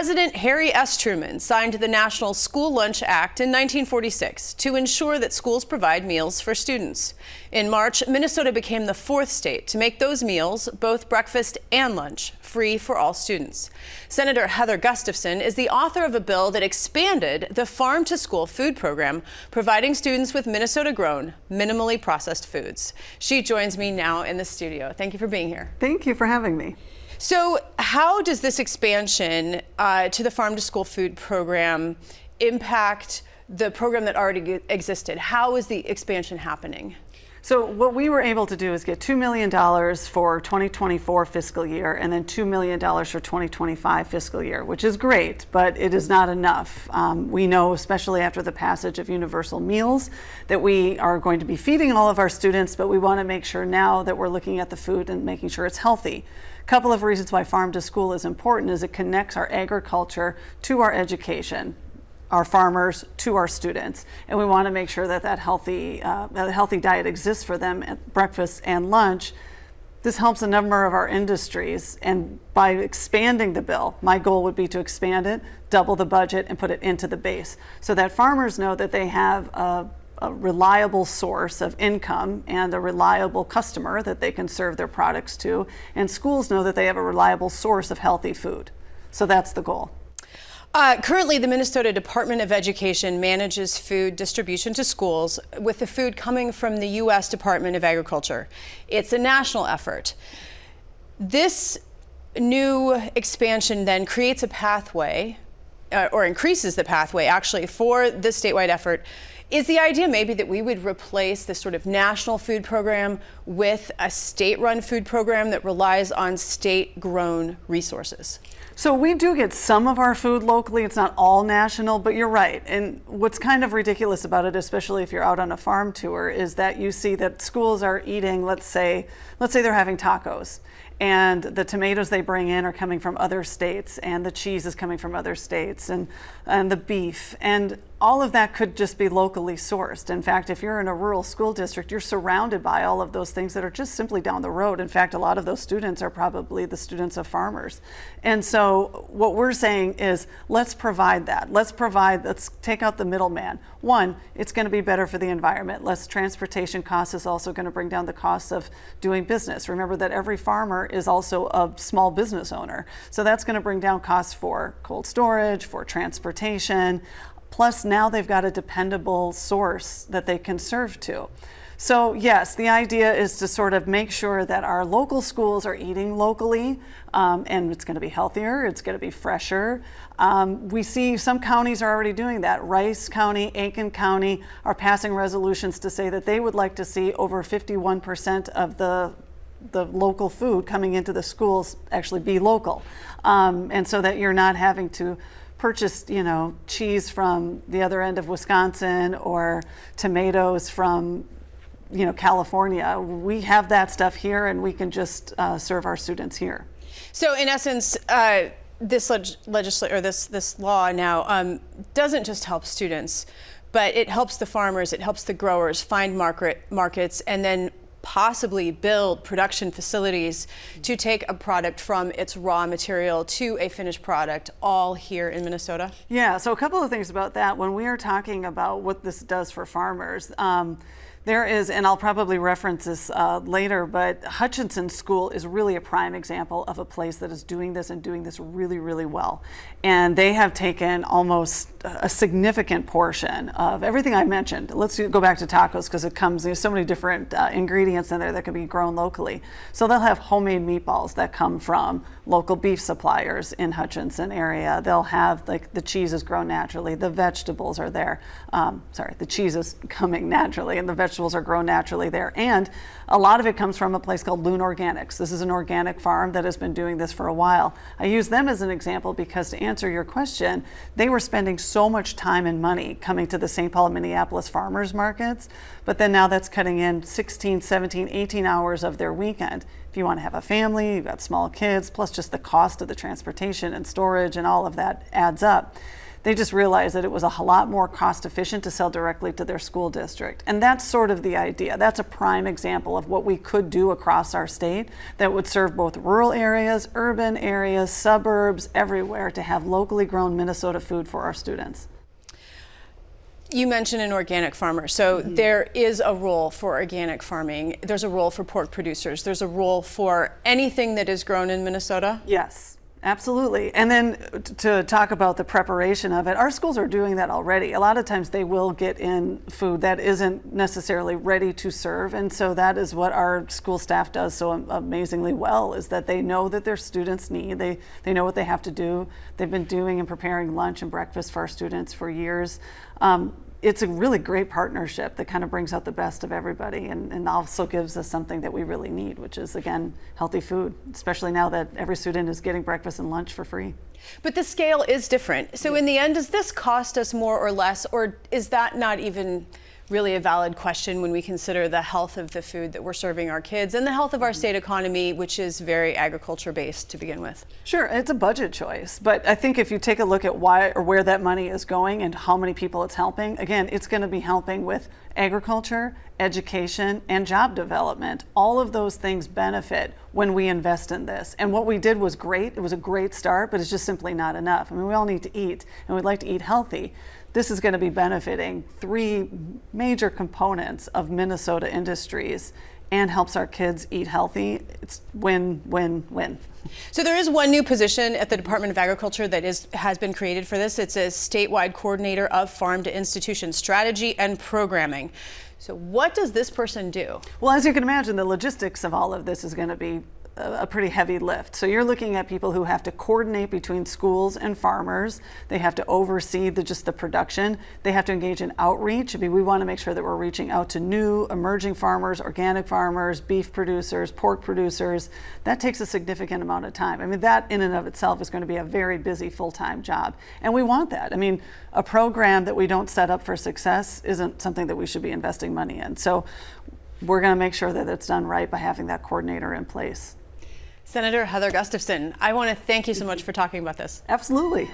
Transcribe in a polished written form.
President Harry S. Truman signed the National School Lunch Act in 1946 to ensure that schools provide meals for students. In March, Minnesota became the fourth state to make those meals, both breakfast and lunch, free for all students. Senator Heather Gustafson is the author of a bill that expanded the Farm to School food program, providing students with Minnesota-grown, minimally processed foods. She joins me now in the studio. Thank you for being here. Thank you for having me. So how does this expansion to the Farm to School food program impact the program that already existed? How is the expansion happening? So what we were able to do is get $2 million for 2024 fiscal year and then $2 million for 2025 fiscal year, which is great, but it is not enough. We know, especially after the passage of universal meals, that we are going to be feeding all of our students, but we want to make sure now that we're looking at the food and making sure it's healthy. A couple of reasons why Farm to School is important is it connects our agriculture to our education, our farmers to our students, and we want to make sure that that healthy diet exists for them at breakfast and lunch. This helps a number of our industries, and by expanding the bill, my goal would be to expand it, double the budget, and put it into the base so that farmers know that they have a reliable source of income and a reliable customer that they can serve their products to, and schools know that they have a reliable source of healthy food. So that's the goal. Currently, the Minnesota Department of Education manages food distribution to schools with the food coming from the U.S. Department of Agriculture. It's a national effort. This new expansion then creates a pathway, or increases the pathway actually, for this statewide effort. Is the idea maybe that we would replace this sort of national food program with a state-run food program that relies on state-grown resources? So we do get some of our food locally. It's not all national, but you're right. And what's kind of ridiculous about it, especially if you're out on a farm tour, is that you see that schools are eating, let's say they're having tacos, and the tomatoes they bring in are coming from other states, and the cheese is coming from other states, and the beef, and all of that could just be locally sourced. In fact, if you're in a rural school district, you're surrounded by all of those things that are just simply down the road. In fact, a lot of those students are probably the students of farmers. And so what we're saying is, let's provide that. Let's take out the middleman. One, it's going to be better for the environment. Less transportation costs is also going to bring down the costs of doing business. Remember that every farmer is also a small business owner. So that's going to bring down costs for cold storage, for transportation. Plus now they've got a dependable source that they can serve to. So yes, the idea is to sort of make sure that our local schools are eating locally, and it's going to be healthier, it's going to be fresher. We see some counties are already doing that. Rice County, Aiken County are passing resolutions to say that they would like to see over 51% of the local food coming into the schools actually be local. And so that you're not having to purchase, cheese from the other end of Wisconsin or tomatoes from, California. We have that stuff here, and we can just serve our students here. So in essence, this law now doesn't just help students, but it helps the farmers, it helps the growers find markets, and then possibly build production facilities to take a product from its raw material to a finished product, all here in Minnesota? Yeah, so a couple of things about that. When we are talking about what this does for farmers, there is, and I'll probably reference this later, but Hutchinson School is really a prime example of a place that is doing this and doing this really, really well. And they have taken almost a significant portion of everything I mentioned. Let's go back to tacos because there's so many different ingredients in there that can be grown locally. So they'll have homemade meatballs that come from local beef suppliers in Hutchinson area. They'll have the cheese is grown naturally, the vegetables are there. The cheese is coming naturally and the vegetables are grown naturally there. And a lot of it comes from a place called Loon Organics. This is an organic farm that has been doing this for a while. I use them as an example because to answer your question, they were spending so much time and money coming to the St. Paul and Minneapolis farmers markets, but then now that's cutting in 16, 17, 18 hours of their weekend. If you want to have a family, you've got small kids, plus just the cost of the transportation and storage and all of that adds up. They just realized that it was a lot more cost efficient to sell directly to their school district. And that's sort of the idea. That's a prime example of what we could do across our state that would serve both rural areas, urban areas, suburbs, everywhere, to have locally grown Minnesota food for our students. You mentioned an organic farmer. So there is a role for organic farming. There's a role for pork producers. There's a role for anything that is grown in Minnesota. Yes, absolutely. And then to talk about the preparation of it, our schools are doing that already. A lot of times they will get in food that isn't necessarily ready to serve. And so that is what our school staff does so amazingly well, is that they know that their students need. They know what they have to do. They've been doing and preparing lunch and breakfast for our students for years. It's a really great partnership that kind of brings out the best of everybody and also gives us something that we really need, which is, again, healthy food, especially now that every student is getting breakfast and lunch for free. But the scale is different. So in the end, does this cost us more or less, or is that not even really a valid question when we consider the health of the food that we're serving our kids and the health of our state economy, which is very agriculture based to begin with? Sure, it's a budget choice, but I think if you take a look at why or where that money is going and how many people it's helping, again, it's going to be helping with agriculture, education, and job development. All of those things benefit when we invest in this. And what we did was great. It was a great start, but it's just simply not enough. I mean, we all need to eat, and we'd like to eat healthy. This is going to be benefiting three major components of Minnesota industries and helps our kids eat healthy. It's win, win, win. So there is one new position at the Department of Agriculture that has been created for this. It's a statewide coordinator of farm to institution strategy and programming. So what does this person do? Well, as you can imagine, the logistics of all of this is going to be a pretty heavy lift. So you're looking at people who have to coordinate between schools and farmers. They have to oversee just the production. They have to engage in outreach. I mean, we want to make sure that we're reaching out to new emerging farmers, organic farmers, beef producers, pork producers. That takes a significant amount of time. I mean, that in and of itself is going to be a very busy full-time job. And we want that. I mean, a program that we don't set up for success isn't something that we should be investing money in. So we're going to make sure that it's done right by having that coordinator in place. Senator Heather Gustafson, I want to thank you so much for talking about this. Absolutely.